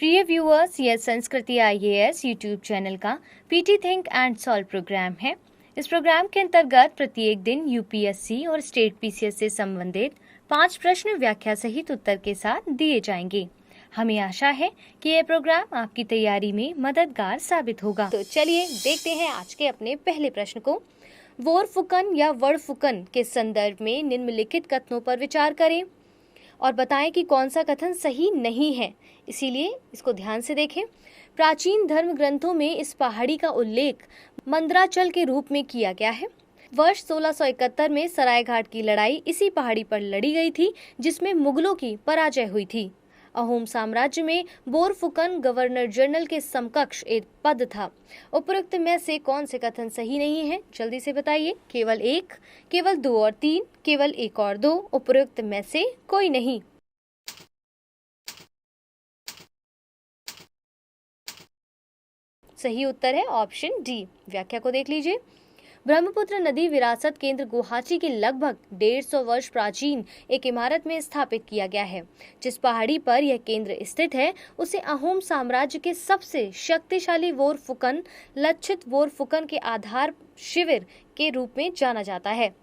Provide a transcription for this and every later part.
प्रिय व्यूअर्स, यह Sanskriti IAS YouTube channel का PT think and solve program है। इस प्रोग्राम के अंतर्गत प्रत्येक दिन यूपीएससी और स्टेट पीसीएस से संबंधित 5 प्रश्न व्याख्या सहित उत्तर के साथ दिए जाएंगे। हमें आशा है कि यह प्रोग्राम आपकी तैयारी में मददगार साबित होगा। तो चलिए देखते हैं आज के अपने पहले प्रश्न को। वोरफुकन या वर्डफुकन के संदर्भ में निम्नलिखित कथनों पर विचार करें और बताएं कि कौन सा कथन सही नहीं है। इसीलिए इसको ध्यान से देखें। प्राचीन धर्म ग्रंथों में इस पहाड़ी का उल्लेख मंदराचल के रूप में किया गया है। वर्ष 1671 में सरायघाट की लड़ाई इसी पहाड़ी पर लड़ी गई थी, जिसमें मुगलों की पराजय हुई थी। अहोम साम्राज्य में बोरफुकन गवर्नर जनरल के समकक्ष एक पद था। उपरोक्त में से कौन से कथन सही नहीं है, जल्दी से बताइए। केवल 1, केवल 2 और 3, केवल 1 और 2, उपरोक्त में से कोई नहीं। सही उत्तर है ऑप्शन डी। व्याख्या को देख लीजिए। ब्रह्मपुत्र नदी विरासत केंद्र गुवाहाटी के लगभग 150 वर्ष प्राचीन एक इमारत में स्थापित किया गया है। जिस पहाड़ी पर यह केंद्र स्थित है उसे अहोम साम्राज्य के सबसे शक्तिशाली वोरफुकन लक्षित वोरफुकन के आधार शिविर के रूप में जाना जाता है।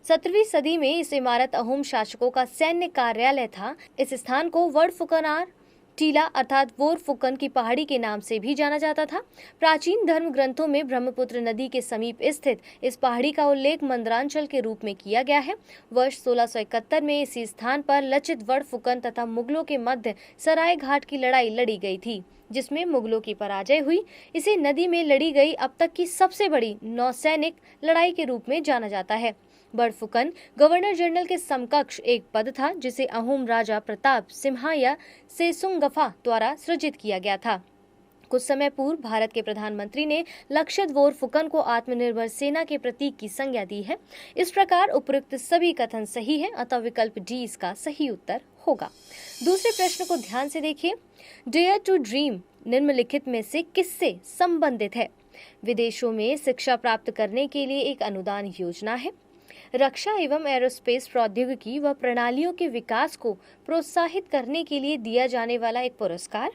17वीं सदी में इस इमारत अहोम शासकों का सैन्य कार्यालय था। इस स्थान को वर्डफुकनार टीला अर्थात वोरफुकन की पहाड़ी के नाम से भी जाना जाता था। प्राचीन धर्म ग्रंथों में ब्रह्मपुत्र नदी के समीप स्थित इस पहाड़ी का उल्लेख मंदरांचल के रूप में किया गया है। वर्ष 1671 में इसी स्थान पर लचित वर्डफुकन तथा मुगलों के मध्य सराय घाट की लड़ाई लड़ी गई थी, जिसमें मुगलों की पराजय हुई। इसे नदी में लड़ी गई अब तक की सबसे बड़ी नौसैनिक लड़ाई के रूप में जाना जाता है। वर्डफुकन गवर्नर जनरल के समकक्ष एक पद था, जिसे अहोम राजा प्रताप सिम्हा या सेसुंगफा द्वारा सृजित किया गया था। कुछ समय पूर्व भारत के प्रधानमंत्री ने लक्षित वोरफुकन को आत्मनिर्भर सेना के प्रतीक की संज्ञा दी है। इस प्रकार उपरोक्त सभी कथन सही है, अतः विकल्प डी इसका सही उत्तर होगा। दूसरे प्रश्न को ध्यान से देखिए। डेयर टू ड्रीम निम्नलिखित में से किससे संबंधित है? विदेशों में शिक्षा प्राप्त करने के लिए एक अनुदान योजना है। रक्षा एवं एरोस्पेस प्रौद्योगिकी व प्रणालियों के विकास को प्रोत्साहित करने के लिए दिया जाने वाला एक पुरस्कार,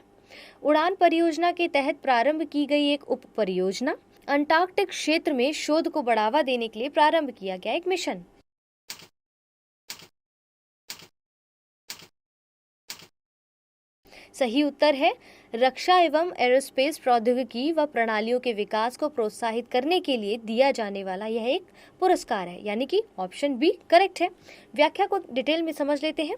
उड़ान परियोजना के तहत प्रारंभ की गई एक उप परियोजना, अंटार्कटिक क्षेत्र में शोध को बढ़ावा देने के लिए प्रारंभ किया गया एक मिशन। सही उत्तर है रक्षा एवं एरोस्पेस प्रौद्योगिकी व प्रणालियों के विकास को प्रोत्साहित करने के लिए दिया जाने वाला यह एक पुरस्कार है, यानी कि ऑप्शन बी करेक्ट है। व्याख्या को डिटेल में समझ लेते हैं।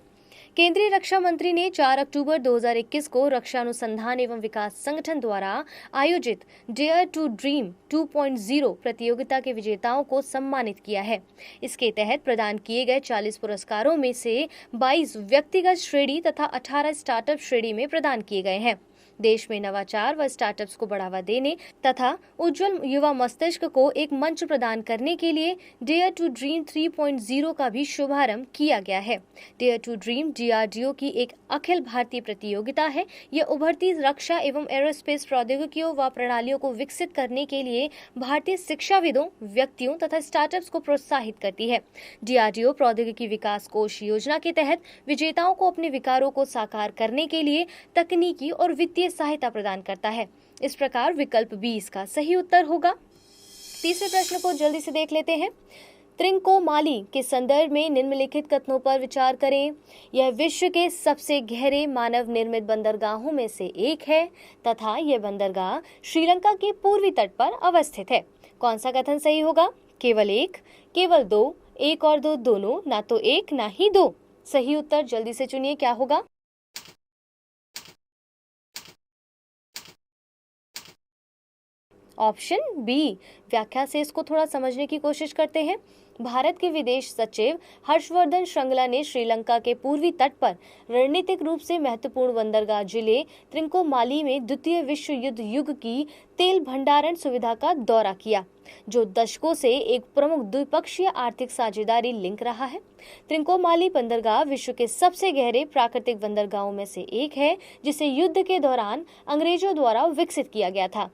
केंद्रीय रक्षा मंत्री ने 4 अक्टूबर 2021 को रक्षा अनुसंधान एवं विकास संगठन द्वारा आयोजित डेयर टू ड्रीम 2.0 प्रतियोगिता के विजेताओं को सम्मानित किया है। इसके तहत प्रदान किए गए 40 पुरस्कारों में से 22 व्यक्तिगत श्रेणी तथा 18 स्टार्टअप श्रेणी में प्रदान किए गए हैं। देश में नवाचार व स्टार्टअप्स को बढ़ावा देने तथा उज्जवल युवा मस्तिष्क को एक मंच प्रदान करने के लिए डेयर टू ड्रीम 3.0 का भी शुभारंभ किया गया है। डेयर टू ड्रीम डीआरडीओ की एक अखिल भारतीय प्रतियोगिता है। यह उभरती रक्षा एवं एरोस्पेस प्रौद्योगिकियों व प्रणालियों को विकसित करने के लिए भारतीय शिक्षाविदों, व्यक्तियों तथा स्टार्टअप्स को प्रोत्साहित करती है। डीआरडीओ प्रौद्योगिकी विकास कोष योजना के तहत विजेताओं को अपने विकारों को साकार करने के लिए तकनीकी और वित्तीय सहायता प्रदान करता है। इस प्रकार विकल्प बी इसका सही उत्तर होगा। तीसरे प्रश्न को जल्दी से देख लेते हैं। त्रिंकोमाली के संदर्भ में निम्नलिखित कथनों पर विचार करें। यह विश्व के सबसे गहरे मानव निर्मित बंदरगाहों में से एक है तथा यह बंदरगाह श्रीलंका के पूर्वी तट पर अवस्थित है। कौन सा कथन सही होगा? केवल 1, केवल 2, 1 और 2 दोनों, ना तो 1 ना ही 2। सही उत्तर जल्दी से चुनिए, क्या होगा? Option B. व्याख्या से इसको थोड़ा समझने की कोशिश करते हैं। भारत के विदेश सचिव हर्षवर्धन श्रृंगला ने श्रीलंका के पूर्वी तट पर रणनीतिक रूप से महत्वपूर्ण बंदरगाह जिले त्रिंकोमाली में द्वितीय विश्व युद्ध युग की तेल भंडारण सुविधा का दौरा किया, जो दशकों से एक प्रमुख द्विपक्षीय आर्थिक साझेदारी लिंक रहा है। त्रिंकोमाली बंदरगाह विश्व के सबसे गहरे प्राकृतिक बंदरगाहों में से एक है, जिसे युद्ध के दौरान अंग्रेजों द्वारा विकसित किया गया था।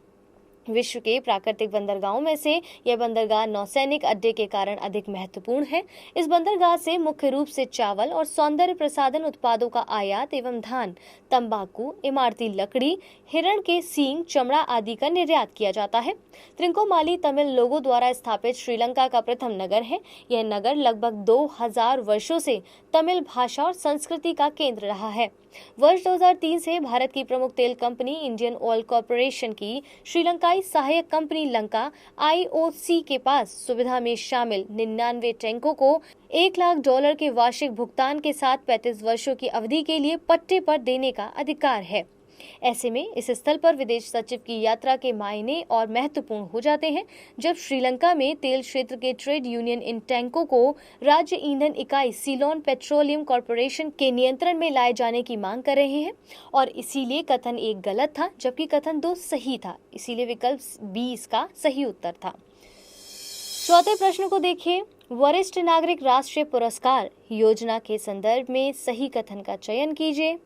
विश्व के प्राकृतिक बंदरगाहों में से यह बंदरगाह नौसैनिक अड्डे के कारण अधिक महत्वपूर्ण है। इस बंदरगाह से मुख्य रूप से चावल और सौंदर्य प्रसाधन उत्पादों का आयात एवं धान, तंबाकू, इमारती लकड़ी, हिरण के सींग, चमड़ा आदि का निर्यात किया जाता है। त्रिंकोमाली तमिल लोगों द्वारा स्थापित श्रीलंका का प्रथम नगर है। यह नगर लगभग 2000 वर्षों से तमिल भाषा और संस्कृति का केंद्र रहा है। वर्ष 2003 से भारत की प्रमुख तेल कंपनी इंडियन ऑयल कॉरपोरेशन की श्रीलंकाई सहायक कंपनी लंका IOC के पास सुविधा में शामिल 99 टैंकों को $1 लाख के वार्षिक भुगतान के साथ 35 वर्षों की अवधि के लिए पट्टे पर देने का अधिकार है। ऐसे में इस स्थल पर विदेश सचिव की यात्रा के मायने और महत्वपूर्ण हो जाते हैं, जब श्रीलंका में तेल क्षेत्र के ट्रेड यूनियन इन टैंकों को राज्य ईंधन इकाई सीलोन पेट्रोलियम कॉरपोरेशन के नियंत्रण में लाए जाने की मांग कर रहे हैं। और इसीलिए कथन 1 गलत था जबकि कथन 2 सही था। इसीलिए विकल्प B इसका सही उत्तर था। चौथे प्रश्न को देखिए। वरिष्ठ नागरिक राष्ट्रीय पुरस्कार योजना के संदर्भ में सही कथन का चयन कीजिए।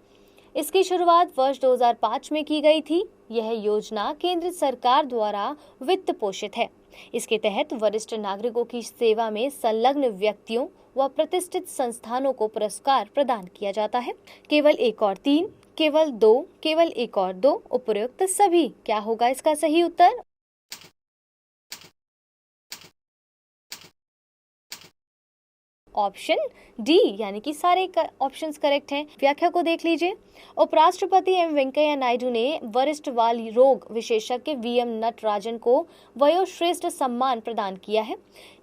इसकी शुरुआत वर्ष 2005 में की गई थी। यह योजना केंद्र सरकार द्वारा वित्त पोषित है। इसके तहत वरिष्ठ नागरिकों की सेवा में संलग्न व्यक्तियों व प्रतिष्ठित संस्थानों को पुरस्कार प्रदान किया जाता है। केवल 1 और 3, केवल 2, केवल 1 और 2, उपयुक्त सभी। क्या होगा इसका सही उत्तर? ऑप्शन डी, यानी कि सारे ऑप्शंस करेक्ट हैं। व्याख्या को देख लीजिए। उपराष्ट्रपति एम वेंकैया नायडू ने वरिष्ठ बाल रोग विशेषज्ञ VM नटराजन को वयोश्रेष्ठ सम्मान प्रदान किया है।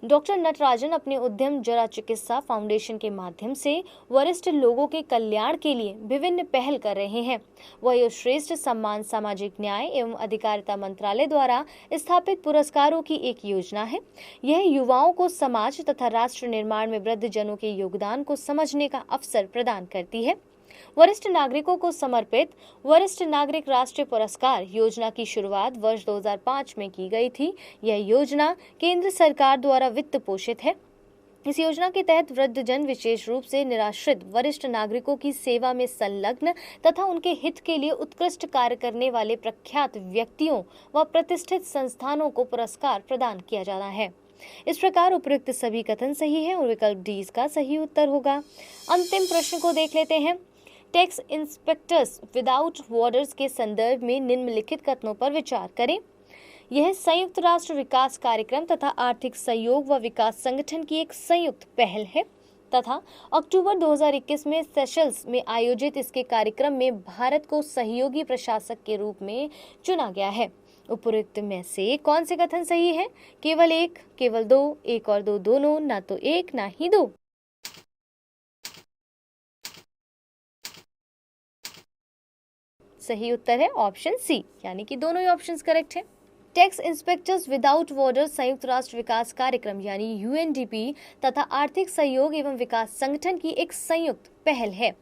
डॉक्टर नटराजन अपने उद्यम जरा चिकित्सा फाउंडेशन के माध्यम से वरिष्ठ लोगों के कल्याण के लिए विभिन्न पहल कर रहे हैं। वयोश्रेष्ठ सम्मान सामाजिक न्याय एवं अधिकारिता मंत्रालय द्वारा स्थापित पुरस्कारों की एक योजना है। यह युवाओं को समाज तथा राष्ट्र निर्माण में वृद्धजनों के योगदान को समझने का अवसर प्रदान करती है। वरिष्ठ नागरिकों को समर्पित वरिष्ठ नागरिक राष्ट्रीय पुरस्कार योजना की शुरुआत वर्ष 2005 में की गई थी। यह योजना केंद्र सरकार द्वारा वित्त पोषित है। इस योजना के तहत वृद्धजन, विशेष रूप से निराश्रित वरिष्ठ नागरिकों की सेवा में संलग्न तथा उनके हित के लिए उत्कृष्ट कार्य करने वाले प्रख्यात व्यक्तियों व प्रतिष्ठित संस्थानों को पुरस्कार प्रदान किया जाना है। इस प्रकार उपयुक्त सभी कथन सही है और विकल्प D इसका सही उत्तर होगा। अंतिम प्रश्न को देख लेते हैं। टैक्स इंस्पेक्टर्स विदाउट बॉर्डर्स के संदर्भ में निम्नलिखित कथनों पर विचार करें। यह संयुक्त राष्ट्र विकास कार्यक्रम तथा आर्थिक सहयोग व विकास संगठन की एक संयुक्त पहल है तथा अक्टूबर 2021 में सेशल्स में आयोजित इसके कार्यक्रम में भारत को सहयोगी प्रशासक के रूप में चुना गया है। उपयुक्त में से कौन से कथन सही है? केवल 1, केवल 2, 1 और 2 दोनों, ना तो 1 ना ही 2। सही उत्तर है ऑप्शन C, यानी कि दोनों ही ऑप्शंस करेक्ट है। टैक्स इंस्पेक्टर्स विदाउट बॉर्डर संयुक्त राष्ट्र विकास कार्यक्रम यानी UNDP तथा आर्थिक सहयोग एवं विकास संगठन की एक संयुक्त पहल है।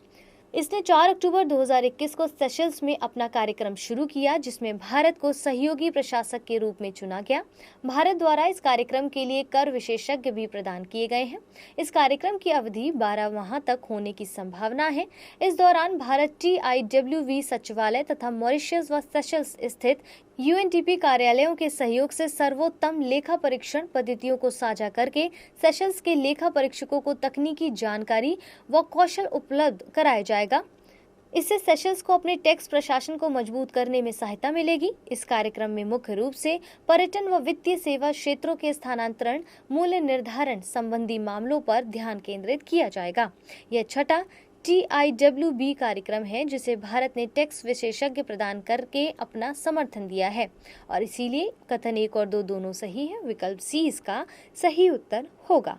इसने 4 अक्टूबर 2021 को सेशल्स में अपना कार्यक्रम शुरू किया, जिसमें भारत को सहयोगी प्रशासक के रूप में चुना गया। भारत द्वारा इस कार्यक्रम के लिए कर विशेषज्ञ भी प्रदान किए गए हैं। इस कार्यक्रम की अवधि 12 माह तक होने की संभावना है। इस दौरान भारत TIWV सचिवालय तथा मॉरिशस व सेशल्स स्थित UNDP कार्यालयों के सहयोग से सर्वोत्तम लेखा परीक्षण पद्धतियों को साझा करके सेशल्स के लेखा परीक्षकों को तकनीकी जानकारी व कौशल उपलब्ध कराया जाएगा। इससे सेशल्स को अपने टैक्स प्रशासन को मजबूत करने में सहायता मिलेगी। इस कार्यक्रम में मुख्य रूप से पर्यटन व वित्तीय सेवा क्षेत्रों के स्थानांतरण, मूल्य निर्धारण संबंधी मामलों पर ध्यान केंद्रित किया जाएगा। यह छठा TIWB कार्यक्रम है जिसे भारत ने टैक्स विशेषज्ञ प्रदान करके अपना समर्थन दिया है और इसीलिए कथन 1 और 2 दोनों सही है। विकल्प C इसका सही उत्तर होगा।